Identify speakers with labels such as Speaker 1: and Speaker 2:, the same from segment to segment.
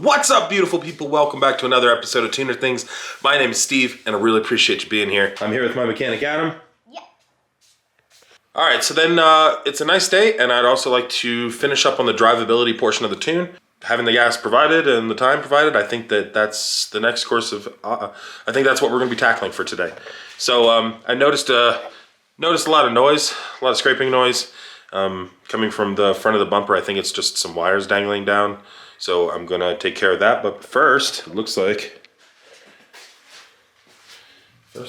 Speaker 1: What's up, beautiful people? Welcome back to another episode of Tuner Things. My name is Steve, and I really appreciate you being here. I'm here with my mechanic, Adam.
Speaker 2: Yeah.
Speaker 1: All right, so then it's a nice day, and I'd also like to finish up on the drivability portion of the tune. Having the gas provided and the time provided, I think that's the next course of, I think that's what we're gonna be tackling for today. So I noticed a lot of noise, a lot of scraping noise coming from the front of the bumper. I think it's just some wires dangling down. So I'm gonna take care of that. But first, it looks like I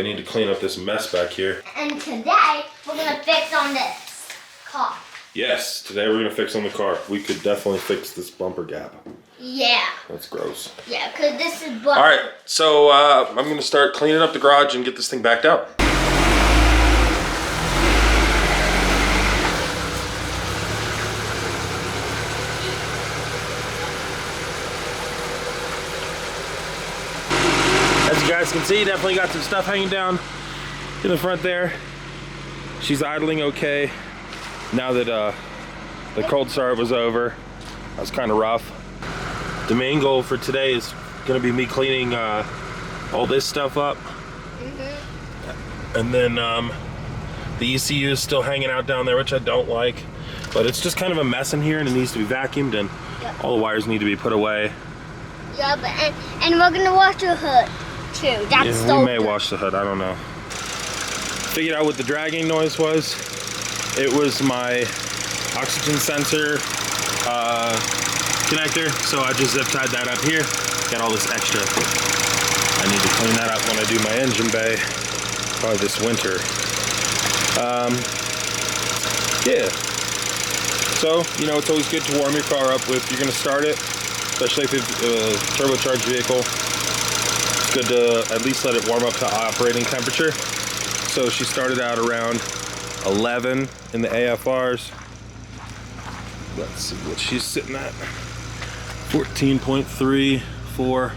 Speaker 1: need to clean up this mess back here.
Speaker 2: And today, we're gonna fix on this car.
Speaker 1: Yes, today we're gonna fix on the car. We could definitely fix this bumper gap.
Speaker 2: Yeah.
Speaker 1: That's gross.
Speaker 2: Yeah, because this is
Speaker 1: All right, so I'm gonna start cleaning up the garage and get this thing backed out. As you guys can see, definitely got some stuff hanging down in the front there. She's idling okay. Now that the cold start was over, that was kind of rough. The main goal for today is gonna be me cleaning all this stuff up. And then the ECU is still hanging out down there, which I don't like. But it's just kind of a mess in here and it needs to be vacuumed and all the wires need to be put away.
Speaker 2: Yeah, but, and we're gonna wash the hood too. That's
Speaker 1: we may wash the hood, I don't know. Figured out what the dragging noise was. It was my oxygen sensor connector, so I just zip tied that up here. Got all this extra. I need to clean that up when I do my engine bay, probably this winter. Yeah. So, you know, it's always good to warm your car up if you're gonna start it, especially if it's a turbocharged vehicle. It's good to at least let it warm up to operating temperature. So she started out around 11 in the AFRs. Let's see what she's sitting at. 14.34.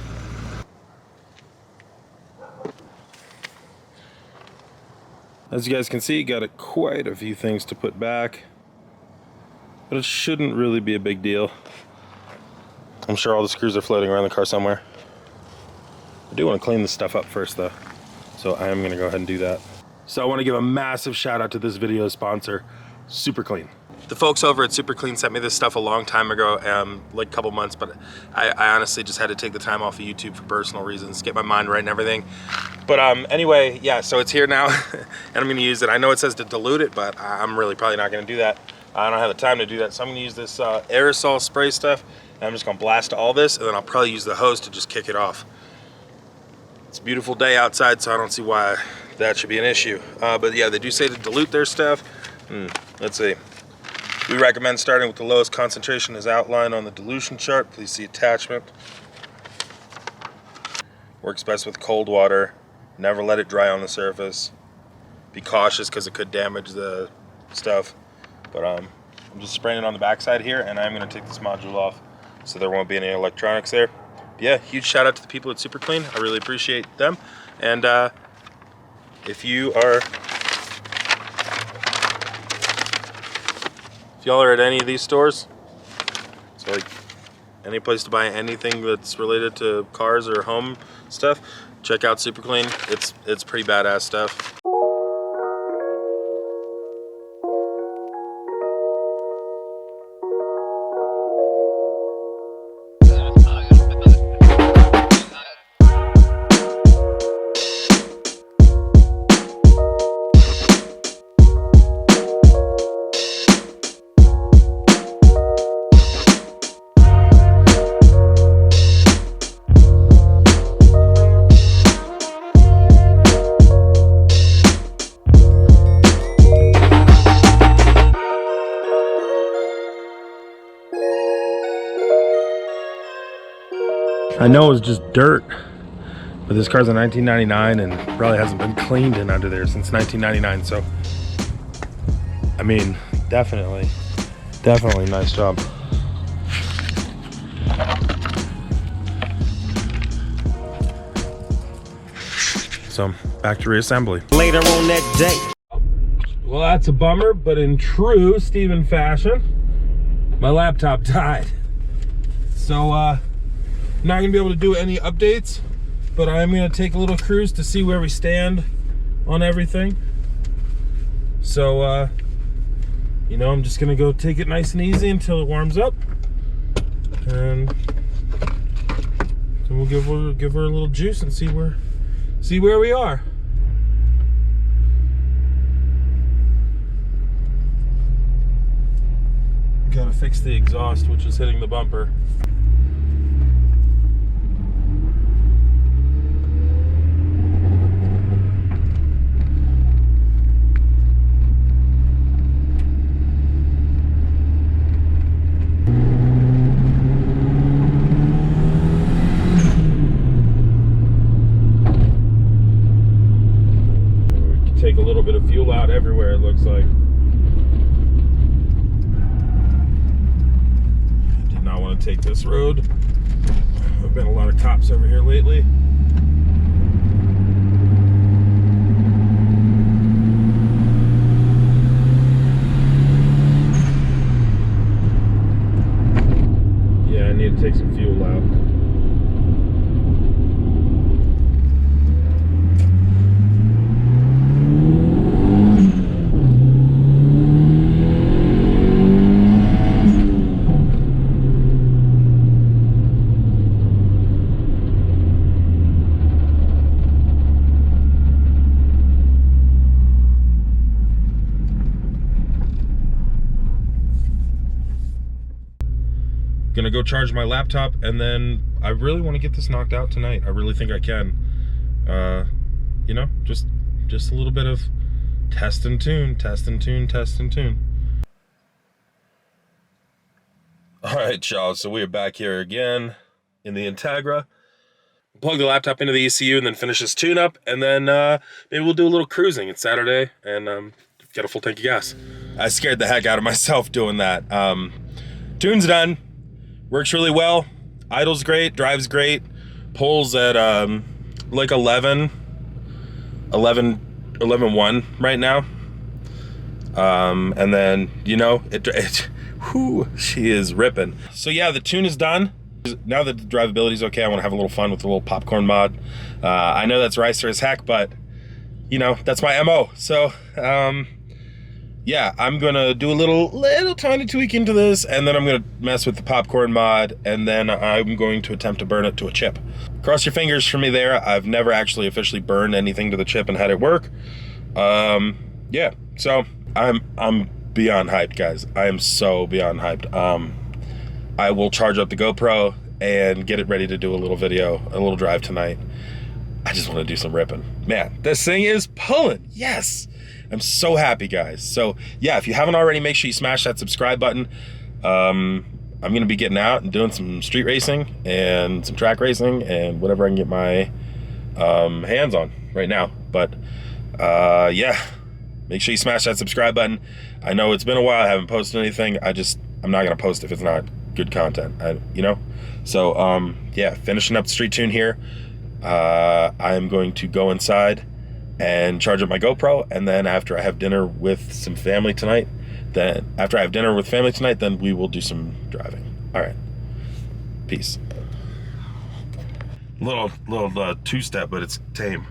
Speaker 1: As you guys can see, got quite a few things to put back, but it shouldn't really be a big deal. I'm sure all the screws are floating around the car somewhere. I do want to clean this stuff up first though, so I am going to go ahead and do that. So I want to give a massive shout out to this video sponsor, Super Clean. The folks over at Super Clean sent me this stuff a long time ago, like a couple months, but I honestly just had to take the time off of YouTube for personal reasons, get my mind right and everything. But anyway, yeah, so it's here now, and I'm gonna use it. I know it says to dilute it, but I'm really probably not gonna do that. I don't have the time to do that, so I'm gonna use this aerosol spray stuff, and I'm just gonna blast all this, and then I'll probably use the hose to just kick it off. It's a beautiful day outside, so I don't see why that should be an issue. But yeah, they do say to dilute their stuff. Let's see. We recommend starting with the lowest concentration as outlined on the dilution chart. Please see attachment. Works best with cold water. Never let it dry on the surface. Be cautious because it could damage the stuff. But I'm just spraying it on the backside here, and I'm going to take this module off so there won't be any electronics there. But yeah, huge shout out to the people at Super Clean. I really appreciate them. And if y'all are at any of these stores, so like any place to buy anything that's related to cars or home stuff, check out Super Clean. It's pretty badass stuff. I know it was just dirt, but this car's a 1999 and probably hasn't been cleaned in under there since 1999. So, I mean, definitely nice job. So back to reassembly.
Speaker 3: Later on that day.
Speaker 1: Well, that's a bummer, but in true Steven fashion, my laptop died. So not gonna be able to do any updates, but I'm gonna take a little cruise to see where we stand on everything. So, you know, I'm just gonna go take it nice and easy until it warms up, and then we'll give her a little juice and see where we are. Gotta fix the exhaust, which is hitting the bumper. Take a little bit of fuel out everywhere, it looks like. Did not want to take this road. There've been a lot of cops over here lately. Yeah, I need to take some fuel out. Gonna go charge my laptop, and then I really want to get this knocked out tonight. I really think I can. You know, just a little bit of test and tune, test and tune, test and tune. All right, y'all, so we are back here again in the Integra. Plug the laptop into the ECU and then finish this tune up, and then maybe we'll do a little cruising. It's Saturday, and got a full tank of gas. I scared the heck out of myself doing that. Tune's done. Works really well. Idle's great, drives great. Pulls at like 11.1 right now. And then, you know, whew, she is ripping. So yeah, the tune is done. Now that the drivability is okay, I want to have a little fun with the little popcorn mod. I know that's ricer as heck, but you know, that's my MO. So, yeah, I'm gonna do a little tiny tweak into this, and then I'm gonna mess with the popcorn mod, and then I'm going to attempt to burn it to a chip. Cross your fingers for me there. I've never actually officially burned anything to the chip and had it work. Yeah, so I'm beyond hyped, guys. I am so beyond hyped. I will charge up the GoPro and get it ready to do a little video, a little drive tonight. I just want to do some ripping. Man, this thing is pulling. Yes. I'm so happy, guys. So yeah, if you haven't already, make sure you smash that subscribe button. I'm gonna be getting out and doing some street racing and some track racing and whatever I can get my hands on right now. But yeah, make sure you smash that subscribe button. I know it's been a while, I haven't posted anything. I'm not gonna post if it's not good content, you know? So yeah, finishing up the street tune here. I'm going to go inside and charge up my GoPro, and then after I have dinner with some family tonight, then we will do some driving. All right, peace. Little two-step, but it's tame.